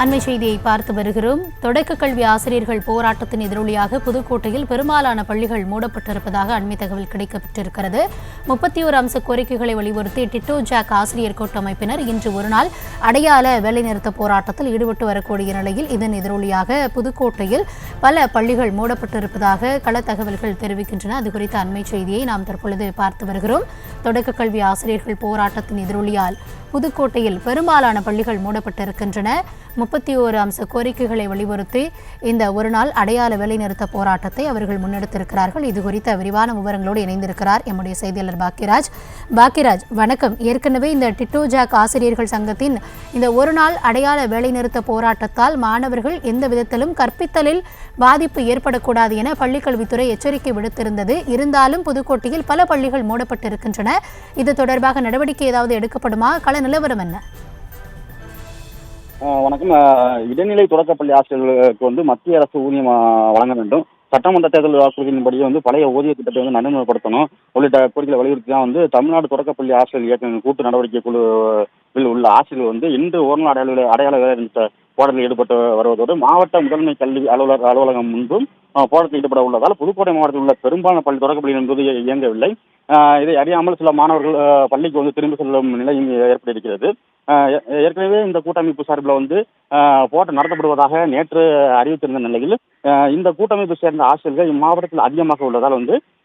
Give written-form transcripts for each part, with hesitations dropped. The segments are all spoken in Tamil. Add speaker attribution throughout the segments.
Speaker 1: அண்மை செய்தியை பார்த்து வருகிறோம். தொடக்க கல்வி ஆசிரியர்கள் போராட்டத்தின் எதிரொலியாக புதுக்கோட்டையில் பெரும்பாலான பள்ளிகள் மூடப்பட்டிருப்பதாக அண்மை தகவல் கிடைக்கப்பட்டிருக்கிறது. 31 அம்ச கோரிக்கைகளை வலியுறுத்தி டிட்டோ ஜாக் ஆசிரியர் கூட்டமைப்பினர் இன்று ஒருநாள் அடையாள வேலைநிறுத்த போராட்டத்தில் ஈடுபட்டு வரக்கூடிய நிலையில் இதன் எதிரொலியாக புதுக்கோட்டையில் பல பள்ளிகள் மூடப்பட்டிருப்பதாக கள தகவல்கள் தெரிவிக்கின்றன. அது குறித்த அண்மை செய்தியை நாம் தற்பொழுது பார்த்து வருகிறோம். தொடக்க கல்வி ஆசிரியர்கள் போராட்டத்தின் எதிரொலியால் புதுக்கோட்டையில் பெரும்பாலான பள்ளிகள் மூடப்பட்டிருக்கின்றன. 31 அம்ச கோரிக்கைகளை வலியுறுத்தி இந்த ஒருநாள் அடையாள வேலைநிறுத்த போராட்டத்தை அவர்கள் முன்னெடுத்திருக்கிறார்கள். இது குறித்த விரிவான விவரங்களோடு இணைந்திருக்கிறார் எம்முடைய செய்தியாளர் பாக்கியராஜ். பாக்கியராஜ், வணக்கம். ஏற்கனவே இந்த டிட்டோ ஜாக் ஆசிரியர்கள் சங்கத்தின் இந்த ஒருநாள் அடையாள வேலைநிறுத்த போராட்டத்தால் மாணவர்கள் எந்த விதத்திலும் கற்பித்தலில் பாதிப்பு ஏற்படக்கூடாது என பள்ளிக்கல்வித்துறை எச்சரிக்கை விடுத்திருந்தது. இருந்தாலும் புதுக்கோட்டையில் பல பள்ளிகள் மூடப்பட்டிருக்கின்றன. இது தொடர்பாக நடவடிக்கை ஏதாவது எடுக்கப்படுமா? கள நிலவரம் என்ன?
Speaker 2: வணக்கம். இடைநிலை தொடக்கப்பள்ளி ஆசிரியர்களுக்கு மத்திய அரசு ஊதியம் வழங்க வேண்டும், சட்டமன்ற தேர்தல் வாக்குறுதியின்படி பழைய ஊதிய திட்டத்தை நடைமுறைப்படுத்தணும் உள்ளிட்ட கோரிக்கைகளை வலியுறுத்தி தான் தமிழ்நாடு தொடக்கப்பள்ளி ஆசிரியர் இயக்க கூட்டு நடவடிக்கை குழுவில் உள்ள ஆசிரியர்கள் இன்று ஒரு அடையாள வேலை போராட்டத்தில் ஈடுபட்டு வருவதோடு மாவட்ட முதன்மை கல்வி அலுவலகம் முன்பும் போராட்டத்தில் ஈடுபட உள்ளதால் புதுக்கோட்டை மாவட்டத்தில் உள்ள பெரும்பாலான பள்ளி தொடக்கப்பள்ளி என்பது இயங்கவில்லை. இதை அறியாமல் சில மாணவர்கள் பள்ளிக்கு திரும்பி செல்லும் நிலை ஏற்பட்டிருக்கிறது. ஏற்கனவே இந்த கூட்டமைப்பு சார்பில் போராட்டம் நடத்தப்படுவதாக நேற்று அறிவித்திருந்த நிலையில் இந்த கூட்டமைப்பை சேர்ந்த ஆசிரியர்கள் இம்மாவட்டத்தில் அதிகமாக உள்ளதால்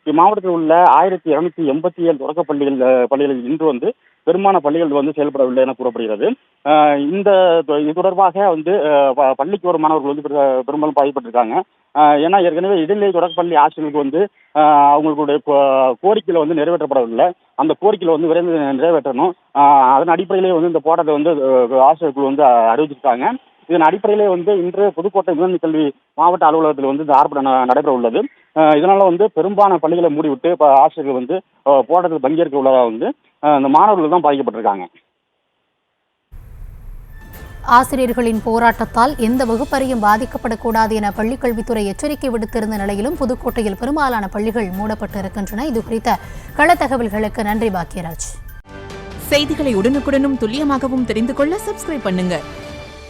Speaker 2: இம்மாவட்டத்தில் உள்ள 1287 தொடக்க பள்ளிகளில் இன்று பெரும்பாலான பள்ளிகள் செயல்படவில்லை என கூறப்படுகிறது. இது தொடர்பாக பள்ளிக்கு வரும் மாணவர்கள் பெரும்பாலும் பாதிப்பட்டிருக்காங்க. ஏன்னா ஏற்கனவே இடைநிலை தொடக்கப்பள்ளி ஆசிரியர்களுக்கு அவங்களுடைய கோரிக்கையில் நிறைவேற்றப்படவில்லை. அந்த கோரிக்கையில் விரைந்து நிறைவேற்றணும். அதன் அடிப்படையிலே இந்த போராட்டத்தை ஆசிரியர்கள் அறிவிச்சிருக்காங்க. இதன் அடிப்படையிலே இன்று புதுக்கோட்டை முதன்மை கல்வி மாவட்ட அலுவலகத்தில் இந்த ஆர்ப்பாட்டம் நடைபெற உள்ளது. இதனால பெரும்பாலான பள்ளிகளை மூடிவிட்டு ஆசிரியர்கள் போராட்டத்தில் பங்கேற்க உள்ளதாக இந்த மாணவர்கள் தான் பாதிக்கப்பட்டிருக்காங்க.
Speaker 1: ஆசிரியர்களின் போராட்டத்தால் எந்த வகுப்பறையும் பாதிக்கப்படக்கூடாது என பள்ளிக்கல்வித்துறை எச்சரிக்கை விடுத்திருந்த நிலையிலும் புதுக்கோட்டையில் பெரும்பாலான பள்ளிகள் மூடப்பட்டிருக்கின்றன. இது குறித்த கள தகவல்களுக்கு நன்றி பாக்கியராஜ்.
Speaker 3: செய்திகளை உடனுக்குடனும் துல்லியமாகவும் தெரிந்து கொள்ள சப்ஸ்கிரைப் பண்ணுங்க.